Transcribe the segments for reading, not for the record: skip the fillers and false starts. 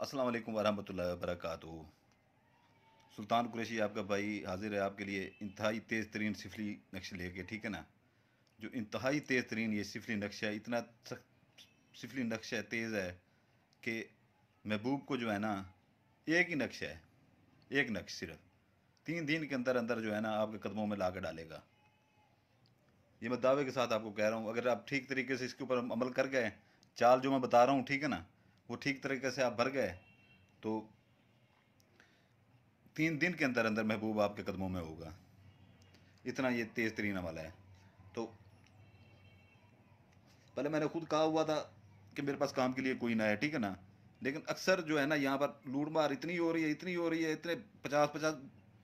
अस्सलाम वालेकुम वरहमतुल्लाहि वबरकातुहू। सुल्तान कुरैशी आपका भाई हाजिर है आपके लिए इंतहाई तेज़ तरीन सिफली नक्श लेके, ठीक है ना। जो इंतहाई तेज़ तरीन ये सिफली नक्श है, इतना सख्त सिफली नक्श है, तेज़ है कि महबूब को जो है ना, एक ही नक्श है, एक नक्श सिर्फ 3 दिन के अंदर अंदर जो है ना आपके कदमों में ला के डालेगा। ये मैं दावे के साथ आपको कह रहा हूँ। अगर आप ठीक तरीके से इसके ऊपर अमल कर गए, चाल जो मैं बता रहा हूँ, ठीक है ना, वो ठीक तरीके से आप भर गए तो 3 दिन के अंदर अंदर महबूब आपके कदमों में होगा। इतना ये तेज़ तरीन अमल है। तो पहले मैंने खुद कहा हुआ था कि मेरे पास काम के लिए कोई ना है, ठीक है ना। लेकिन अक्सर जो है ना यहाँ पर लूट मार इतनी हो रही है, इतनी हो रही है, इतने 50-50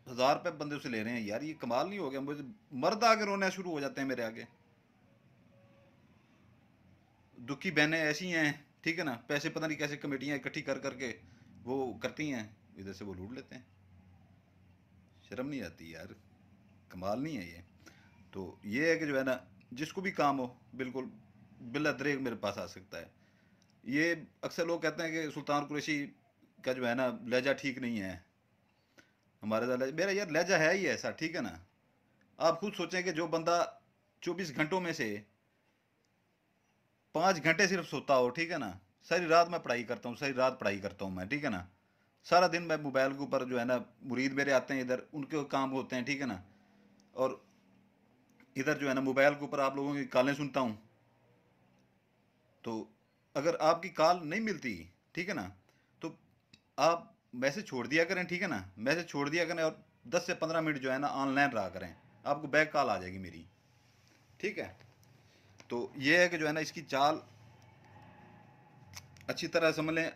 हज़ार रुपये बंदे से ले रहे हैं यार। ये कमाल नहीं हो गया? मुझे मर्द आगे रोने शुरू हो जाते हैं मेरे आगे। दुखी बहनें ऐसी हैं, ठीक है ना, पैसे पता नहीं कैसे कमेटियाँ इकट्ठी कर करके वो करती हैं, इधर से वो लूट लेते हैं। शर्म नहीं आती यार, कमाल नहीं है ये? तो ये है कि जो है ना, जिसको भी काम हो बिल्कुल बिला दरेग मेरे पास आ सकता है। ये अक्सर लोग कहते हैं कि सुल्तान कुरैशी का जो है ना लहजा ठीक नहीं है। मेरा यार लहजा है ही ऐसा, ठीक है ना। आप खुद सोचें कि जो बंदा 24 घंटों में से 5 घंटे सिर्फ सोता हो, ठीक है ना, सारी रात मैं पढ़ाई करता हूँ, सारी रात पढ़ाई करता हूँ मैं, ठीक है ना। सारा दिन मैं मोबाइल के ऊपर जो है ना, मुरीद मेरे आते हैं इधर, उनके काम होते हैं, ठीक है ना। और इधर जो है ना मोबाइल के ऊपर आप लोगों की कॉलें सुनता हूँ। तो अगर आपकी कॉल नहीं मिलती, ठीक है ना, तो आप मैसेज छोड़ दिया करें, ठीक है ना, मैसेज छोड़ दिया करें और 10 से 15 मिनट जो है ना ऑनलाइन रहा करें, आपको बैक कॉल आ जाएगी मेरी, ठीक है। तो ये है कि जो है ना इसकी चाल अच्छी तरह समझ लें,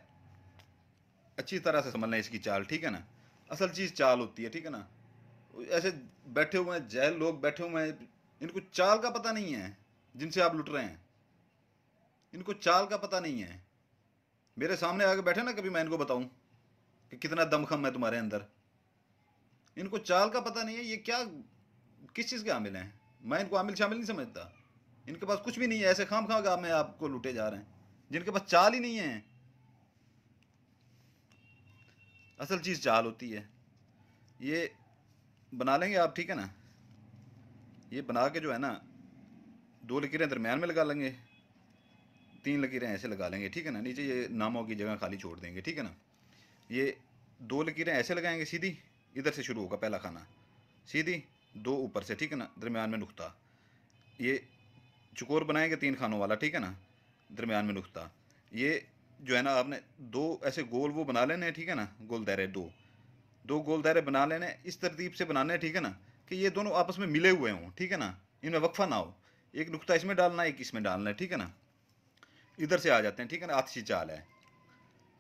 अच्छी तरह से समझ लें इसकी चाल, ठीक है ना। असल चीज़ चाल होती है, ठीक है ना। ऐसे बैठे हुए हैं जहल लोग, बैठे हुए हैं, इनको चाल का पता नहीं है जिनसे आप लुट रहे हैं। इनको चाल का पता नहीं है। मेरे सामने आके बैठे ना, कभी मैं इनको बताऊं कि कितना दमखम है तुम्हारे अंदर। इनको चाल का पता नहीं है। ये क्या, किस चीज़ के आमिल हैं? मैं इनको आमिल शामिल नहीं समझता। इनके पास कुछ भी नहीं है, ऐसे खाम खा में आपको लूटे जा रहे हैं जिनके पास चाल ही नहीं है। असल चीज़ चाल होती है। ये बना लेंगे आप, ठीक है ना। ये बना के जो है ना, 2 लकीरें दरमियान में लगा लेंगे, 3 लकीरें ऐसे लगा लेंगे, ठीक है ना। नीचे ये नामों की जगह खाली छोड़ देंगे, ठीक है ना। ये 2 लकीरें ऐसे लगाएंगे सीधी, इधर से शुरू होगा पहला खाना, सीधी 2 ऊपर से, ठीक है ना, दरमियान में नुक्ता। ये चुकोर बनाएंगे 3 खानों वाला, ठीक है ना, दरमियान में नुक्ता। ये जो है ना आपने 2 ऐसे गोल वो बना लेने हैं, ठीक है ना, गोल दायरे, दो दो गोल दायरे बना लेने हैं, इस तरतीब से बनाने हैं, ठीक है ना, कि ये दोनों आपस में मिले हुए हों, ठीक है ना, इनमें वक्फा ना हो। एक नुक्ता इसमें डालना है, एक इसमें डालना है, ठीक है ना। इधर से आ जाते हैं, ठीक है ना, आतिशी चाल है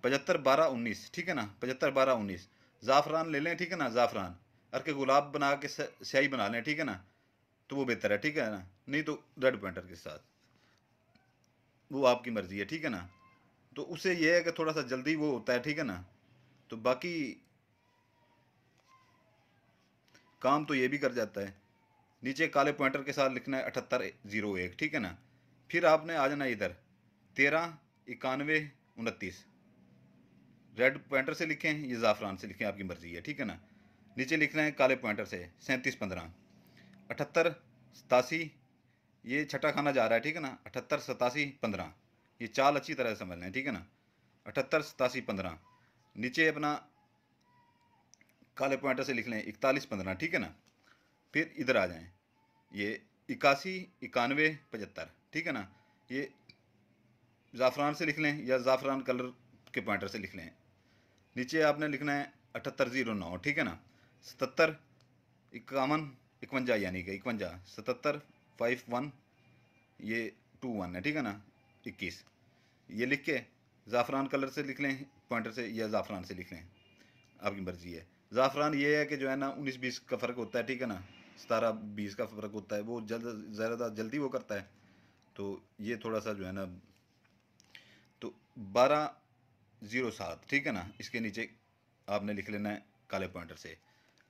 75-12-19, ठीक है ना, 75-12-19। ज़ाफ़रान ले लें, ठीक है ना, ज़ाफ़रान अर के गुलाब बना के स्याही बना लें, ठीक है ना, तो वो बेहतर है, ठीक है ना। नहीं तो रेड पॉइंटर के साथ, वो आपकी मर्ज़ी है, ठीक है ना। तो उससे ये है कि थोड़ा सा जल्दी वो होता है, ठीक है ना। तो बाकी काम तो ये भी कर जाता है। नीचे काले पॉइंटर के साथ लिखना है 7801, ठीक है ना। फिर आपने आ जाना इधर 13-91-29, रेड पॉइंटर से लिखें या ज़ाफ़रान से लिखें, आपकी मर्ज़ी है, ठीक है ना। नीचे लिखना है काले पॉइंटर से 37-15, 78-87, ये छठा खाना जा रहा है, ठीक है ना, 78-87-15। ये चाल अच्छी तरह से समझ लें, ठीक है ना। 78-87-15, नीचे अपना काले पॉइंटर से लिख लें 41-15, ठीक है ना। फिर इधर आ जाएं, ये 81-91-75, ठीक है ना। ये ज़ाफ़रान से लिख लें या ज़ाफ़रान कलर के पॉइंटर से लिख लें। नीचे आपने लिखना है 78-09, ठीक है ना। 77-51-51, यानी कि 51, 77-51, ये 21 है, ठीक है ना, 21। ये लिख के ज़ाफ़रान कलर से लिख लें पॉइंटर से या ज़ाफ़रान से लिख लें, आपकी मर्ज़ी है। ज़ाफ़रान ये है कि जो है ना 19-20 का फ़र्क होता है, ठीक है ना, 17-20 का फ़र्क होता है, वो ज़्यादा जल्दी वो करता है। तो ये थोड़ा सा जो है ना, तो 12-07, ठीक है ना, इसके नीचे आपने लिख लेना है काले पॉइंटर से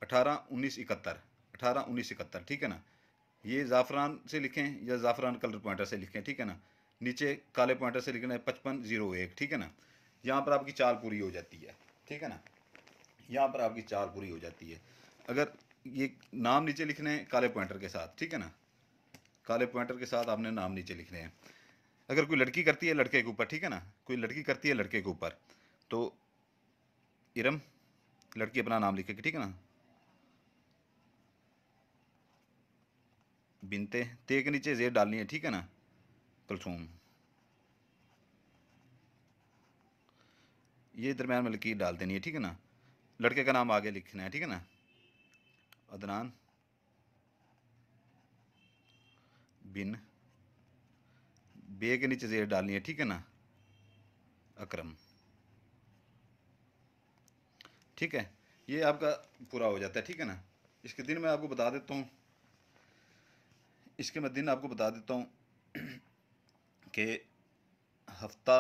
18-19-71, 18-19-71, ठीक है ना। ये ज़ाफ़रान से लिखें या ज़ाफ़रान कलर पॉइंटर से लिखें, ठीक है ना। नीचे काले पॉइंटर से लिखना है 55-01, ठीक है ना। यहाँ पर आपकी चाल पूरी हो जाती है, ठीक है ना, यहाँ पर आपकी चाल पूरी हो जाती है। अगर ये नाम नीचे लिखने हैं काले पॉइंटर के साथ, ठीक है ना, काले पॉइंटर के साथ आपने नाम नीचे लिखने हैं। अगर कोई लड़की करती है लड़के के ऊपर, ठीक है ना, कोई लड़की करती है लड़के के ऊपर, तो इरम लड़की अपना नाम लिखेगी, ठीक है ना, बिनते, ते के नीचे जेर डालनी है, ठीक है ना, कुलथूम, ये दरम्यान में लकीर डाल देनी है, ठीक है ना। लड़के का नाम आगे लिखना है, ठीक है ना, अदनान बिन, बे के नीचे जेर डालनी है, ठीक है ना, अकरम, ठीक है। ये आपका पूरा हो जाता है, ठीक है ना। इसके दिन मैं आपको बता देता हूँ, इसके मैं दिन आपको बता देता हूँ कि हफ्ता,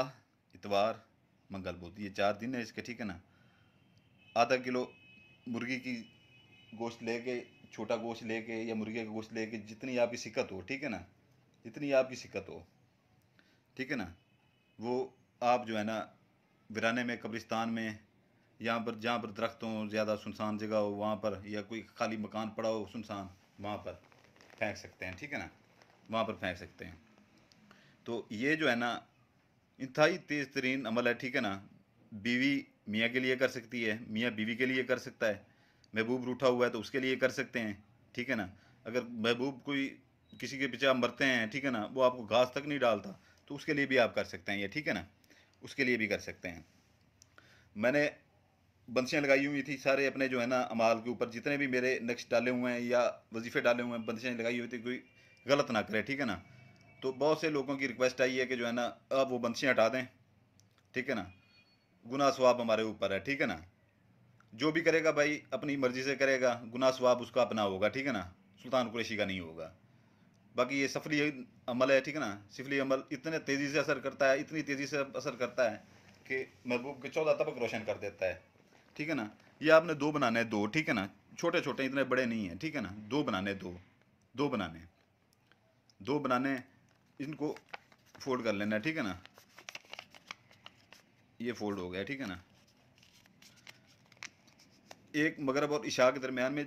इतवार, मंगल, बुध, ये 4 दिन है इसके, ठीक है ना। आधा किलो मुर्गी की गोश्त लेके, छोटा गोश्त लेके या मुर्गे का गोश्त लेके, जितनी आपकी सिकत हो, ठीक है ना, जितनी आपकी सिकत हो, ठीक है ना, वो आप जो है ना वीराने में, कब्रिस्तान में, यहाँ पर जहाँ पर दरख्त हों, ज़्यादा सुनसान जगह हो वहाँ पर, या कोई खाली मकान पड़ा हो सुनसान, वहाँ पर फेंक सकते हैं, ठीक है ना, वहाँ पर फेंक सकते हैं। तो ये जो है ना इंतहाई तेज़ तरीन अमल है, ठीक है ना। बीवी मियाँ के लिए कर सकती है, मियाँ बीवी के लिए कर सकता है, महबूब रूठा हुआ है तो उसके लिए कर सकते हैं, ठीक है ना। अगर महबूब कोई किसी के पीछे आप मरते हैं, ठीक है ना, वो आपको घास तक नहीं डालता, तो उसके लिए भी आप कर सकते हैं ये, ठीक है ना, उसके लिए भी कर सकते हैं। मैंने बंदिशें लगाई हुई थी सारे अपने जो है ना अमाल के ऊपर, जितने भी मेरे नक्श डाले हुए हैं या वजीफ़े डाले हुए हैं, बंदिशें लगाई हुई थी, कोई गलत ना करे, ठीक है ना। तो बहुत से लोगों की रिक्वेस्ट आई है कि जो है ना आप वो बंदिशें हटा दें, ठीक है ना, गुनाह सवाब हमारे ऊपर है, ठीक है ना। जो भी करेगा भाई अपनी मर्जी से करेगा, गुनाह सवाब उसका अपना होगा, ठीक है ना, सुल्तान कुरैशी का नहीं होगा। बाकी ये सफली अमल है, ठीक है ना, सफली अमल इतने तेज़ी से असर करता है, इतनी तेज़ी से असर करता है कि महबूब के 14 तबक रोशन कर देता है, ठीक है ना। ये आपने 2 बनाने हैं, 2, ठीक है ना, छोटे छोटे, इतने बड़े नहीं हैं, ठीक है ना, 2 बनाने, 2 2 बनाने, 2 बनाने, इनको फोल्ड कर लेना है, ठीक है ना, ये फोल्ड हो गया, ठीक है ना। एक मगरब और इशा के दरमियान में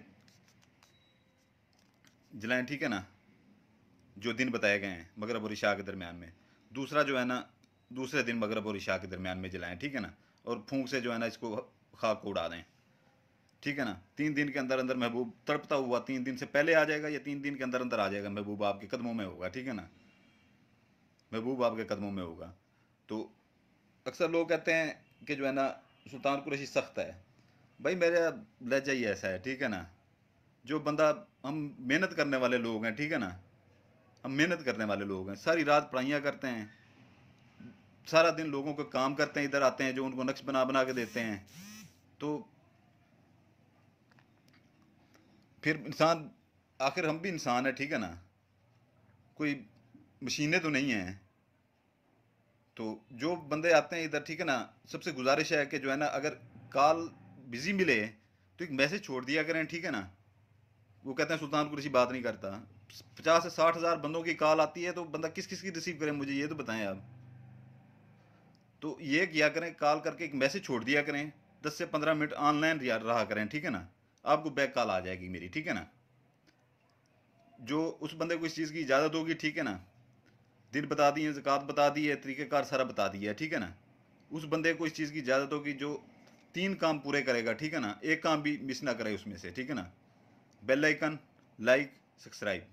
जलाएं, ठीक है ना, जो दिन बताए गए हैं मगरब और इशा के दरमियान में। दूसरा जो है ना दूसरे दिन मगरब और इशा के दरमियान में जलाएं, ठीक है ना, और फूंक से जो है ना इसको खाक को उड़ा दें, ठीक है ना। 3 दिन के अंदर अंदर महबूब तड़पता हुआ 3 दिन से पहले आ जाएगा या 3 दिन के अंदर अंदर आ जाएगा, महबूब आपके कदमों में होगा, ठीक है ना, महबूब आपके कदमों में होगा। तो अक्सर लोग कहते हैं कि जो है ना सुल्तान कुरैशी सख्त है, भाई मेरा लहजा ही ऐसा है, ठीक है ना। जो बंदा, हम मेहनत करने वाले लोग हैं, ठीक है ना, हम मेहनत करने वाले लोग हैं, सारी रात पढ़ाइयाँ करते हैं, सारा दिन लोगों को काम करते हैं, इधर आते हैं जो उनको नक्श बना बना के देते हैं। तो फिर इंसान, आखिर हम भी इंसान है, ठीक है ना, कोई मशीनें तो नहीं हैं। तो जो बंदे आते हैं इधर, ठीक है ना, सबसे गुजारिश है कि जो है ना अगर कॉल बिजी मिले तो एक मैसेज छोड़ दिया करें, ठीक है ना। वो कहते हैं सुल्तान कुरैशी बात नहीं करता, 50 से 60 हज़ार बंदों की कॉल आती है तो बंदा किस किस की रिसीव करे, मुझे ये तो बताएं आप। तो ये किया करें, कॉल करके एक मैसेज छोड़ दिया करें, 10 से 15 मिनट ऑनलाइन रहा करें, ठीक है ना, आपको बैक कॉल आ जाएगी मेरी, ठीक है ना। जो उस बंदे को इस चीज़ की इजाज़त होगी, ठीक है ना, दिन बता दिए, ज़कात बता दी है, तरीक़ेकार सारा बता दिया है, ठीक है ना, उस बंदे को इस चीज़ की इजाज़त होगी जो 3 काम पूरे करेगा, ठीक है ना, एक काम भी मिस ना करे उसमें से, ठीक है ना। Bell icon, like, subscribe,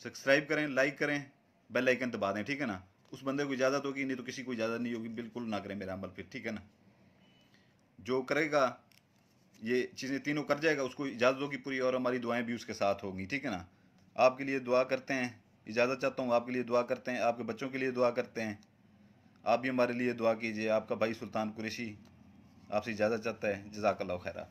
subscribe करें, लाइक करें, बेल आइकन दबा दें, ठीक है ना। उस बंदे को इजाज़त होगी, नहीं तो किसी को इजाज़त नहीं होगी, बिल्कुल ना करें मेरा अमल फिर, ठीक है ना। जो करेगा ये चीज़ें तीनों कर जाएगा, उसको इजाज़त होगी पूरी, और हमारी दुआएं भी उसके साथ होंगी, ठीक है ना। आपके लिए दुआ करते हैं, इजाज़त चाहता हूँ, आपके लिए दुआ करते हैं, आपके बच्चों के लिए दुआ करते हैं, आप भी हमारे लिए दुआ कीजिए। आपका भाई सुल्तान कुरैशी आपसे इजाज़त चाहता है। जज़ाकल्लाहु खैरा।